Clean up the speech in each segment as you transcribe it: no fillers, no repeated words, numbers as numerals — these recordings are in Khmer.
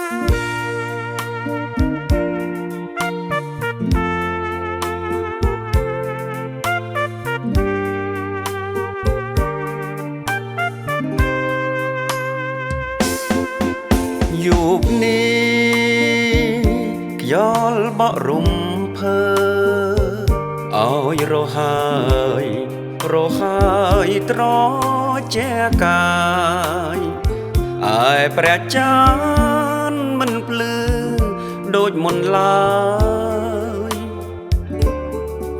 ยุคนี้ย้อนบ่รุมเพอเอาโรหายตรอแจกายอายประจานมันปลือโดยมนลาย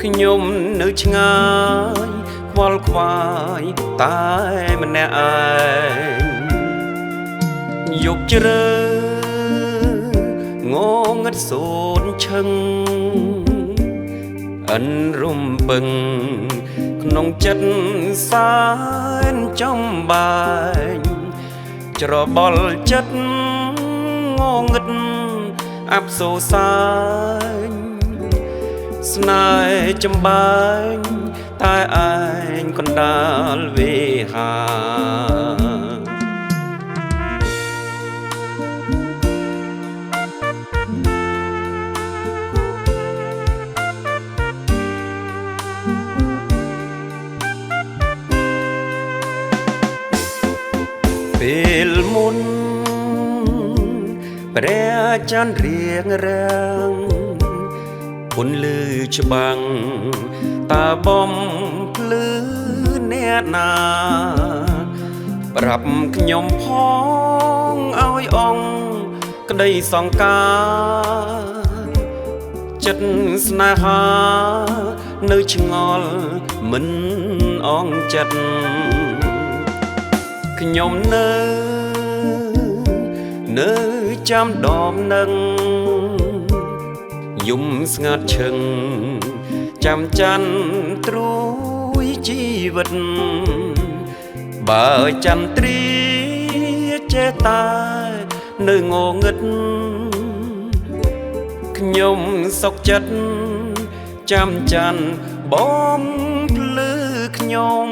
ขยมนึกง่ายควอลควายตายมันแน่อายยุคเจริญงงดโสนชឹងอันรุมปឹងក្នុងចិត្តសែនចំបាយច្របល់ចិត្តងងឹតអាប់សូរសាញស្នេហ៍ចំបាយតែឯងកណ្ដាលវេហាពេលមុនព្រះច័ន្ទរៀងរាំងពន្លឺច្បាំងតាបំភ្លឺអ្នកណាប្រាប់ខ្ញុំផងឲ្យអង្គក្តីសង្ការចិត្តស្នេហានៅឆ្ងល់មិនអងចិត្តខ្ញុំនៅចាំដមនឹងយំស្ងាត់ឈឹងចាំច័ន្ទត្រួយជីវិតបើចន្ទ្រីចេះតែនៅងងឹតខ្ញុំសុខចិត្តចាំច័ន្ទបំភ្លឺខ្ញុំ